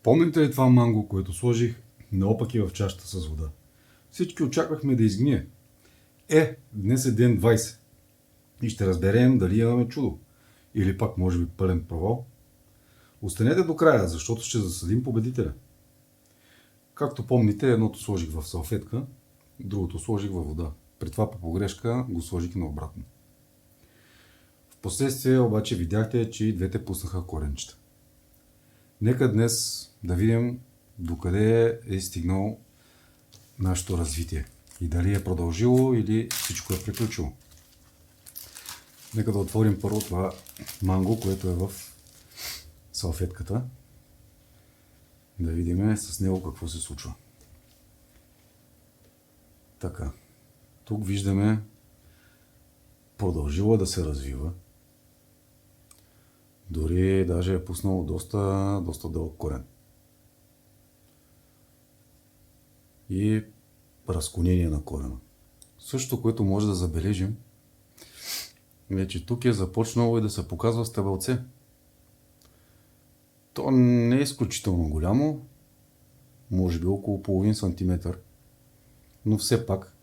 Помните ли това манго, което сложих наопаки в чашата с вода? Всички очаквахме да изгние. Днес е ден 20 и ще разберем дали имаме чудо. Или пак може би пълен провал. Останете до края, защото ще засадим победителя. Както помните, едното сложих в салфетка, другото сложих във вода. При това по погрешка го сложих наобратно. Впоследствие обаче видяхте, че и двете пуснаха коренчета. Нека днес да видим докъде е стигнал нашето развитие и дали е продължило или всичко е приключило. Нека да отворим първо това манго, което е в салфетката. Да видим с него какво се случва. Така. Тук виждаме продължило да се развива. Дори даже е пуснало доста дълъг корен. И разклонение на корена. Същото, което може да забележим, е, че тук е започнало и да се показва стебелце. То не е изключително голямо, може би около половин сантиметър, но все пак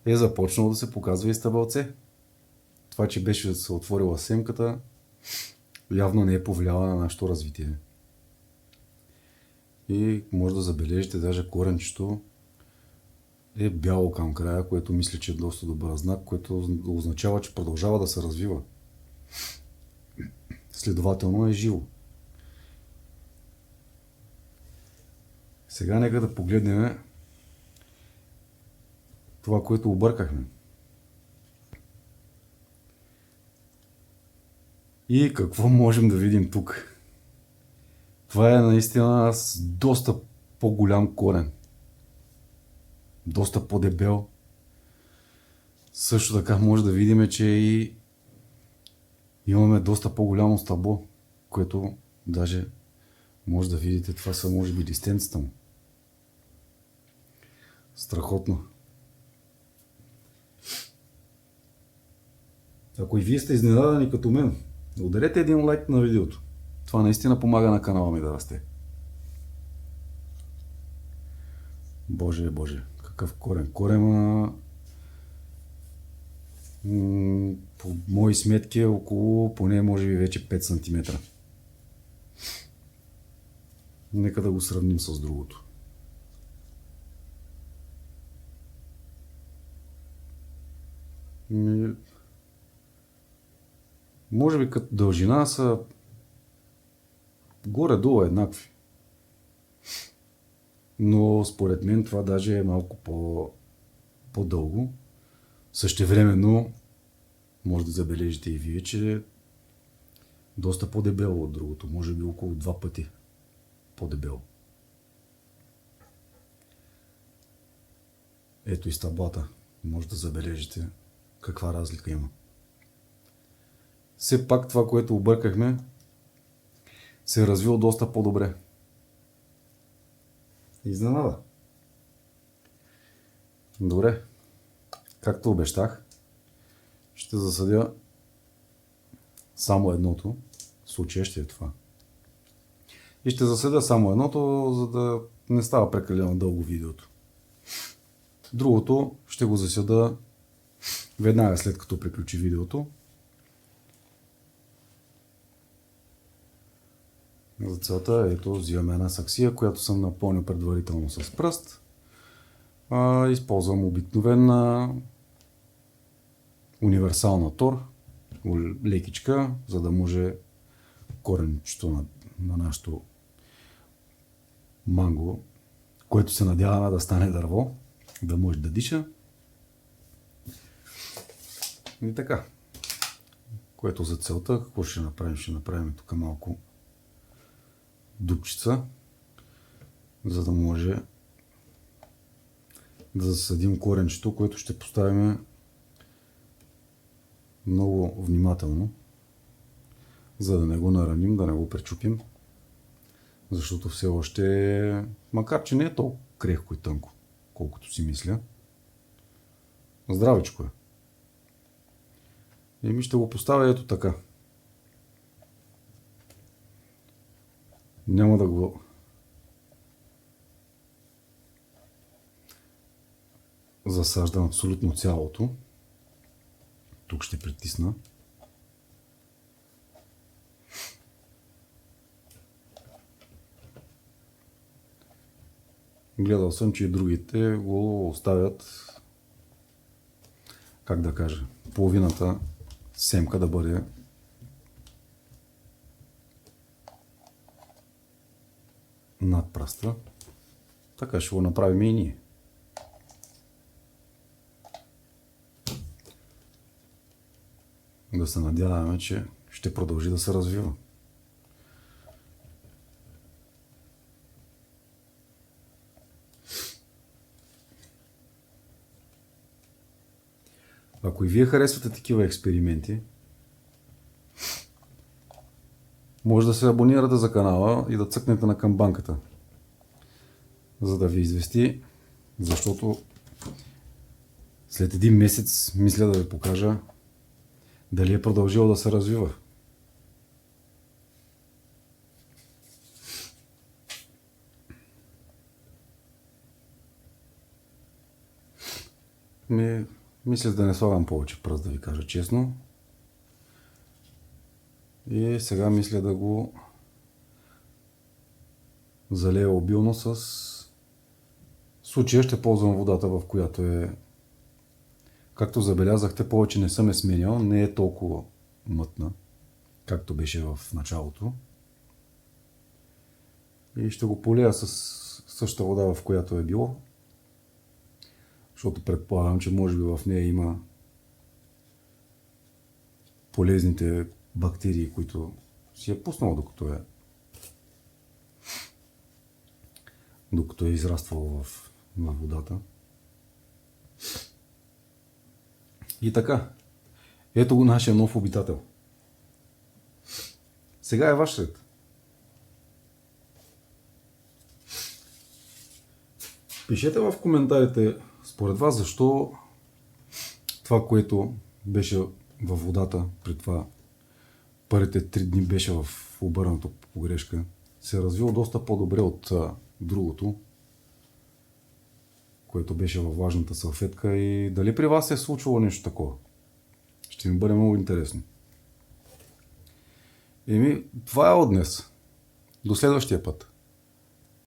е започнало да се показва и стебелце. Това, че беше се отворила семката, явно не е повлияла на нашето развитие. И може да забележите, даже коренчето е бяло към края, което мисля, че е доста добър знак, което означава, че продължава да се развива. Следователно е живо. Сега нека да погледнем това, което объркахме. И какво можем да видим тук? Това е наистина с доста по-голям корен. Доста по-дебел. Също така може да видим, че и имаме доста по-голямо стъбло, което даже може да видите, това са може би листенцата му. Страхотно. Ако и вие сте изненадани като мен, ударете един лайк на видеото. Това наистина помага на канала ми да расте. Боже, какъв корен. Корема по мои сметки е около поне може би вече 5 см. Нека да го сравним с другото. Може би като дължина са горе-долу еднакви. Но според мен това даже е малко по-дълго. Същевременно може да забележите и вие, че е доста по-дебело от другото. Може би около 2 пъти по-дебело. Ето и стъблата. Може да забележите каква разлика има. Все пак това, което объркахме, се е развило доста по-добре. Изненада. Добре. Както обещах, ще засадя само едното. В случая ще е това. И ще засадя само едното, за да не става прекалено дълго видеото. Другото ще го засада веднага след като приключи видеото. За целта, ето, взимаме една саксия, която съм напълнил предварително с пръст. Използвам обикновена универсална тор, лекичка, за да може коренчето на нашото манго, което се надяваме да стане дърво, да може да диша. И така. Което за целта, какво ще направим? Ще направим тук малко дупчица, за да може да засадим коренчето, което ще поставим много внимателно, за да не го нараним, да не го пречупим, защото все още, макар че не е толкова крехко и тънко, колкото си мисля, здравичко е. И ми ще го поставя ето така. Няма да го засаждам абсолютно цялото. Тук ще притисна. Гледал съм, че и другите го оставят, как да кажа, половината семка да бъде над пръста. Така ще го направим и ние. Да се надяваме, че ще продължи да се развива. Ако и вие харесвате такива експерименти, може да се абонирате за канала и да цъкнете на камбанката, за да ви извести, защото след един месец мисля да ви покажа дали е продължило да се развива. Мисля да не слагам повече пръст, да ви кажа честно. И сега мисля да го залея обилно с... В случая ще ползвам водата, в която е... Както забелязахте, повече не съм сменял, не е толкова мътна, както беше в началото. И ще го полея с същата вода, в която е било, защото предполагам, че може би в нея има полезните бактерии, които си е пуснало докато е израствало в водата. И така, ето го нашия нов обитател. Сега е ваш ред. Пишете в коментарите според вас защо това, което беше във водата при това първите 3 дни беше в обърнато погрешка, се е развило доста по-добре от другото, което беше във влажната салфетка, и дали при вас се е случвало нещо такова. Ще ми бъде много интересно. Това е от днес. До следващия път.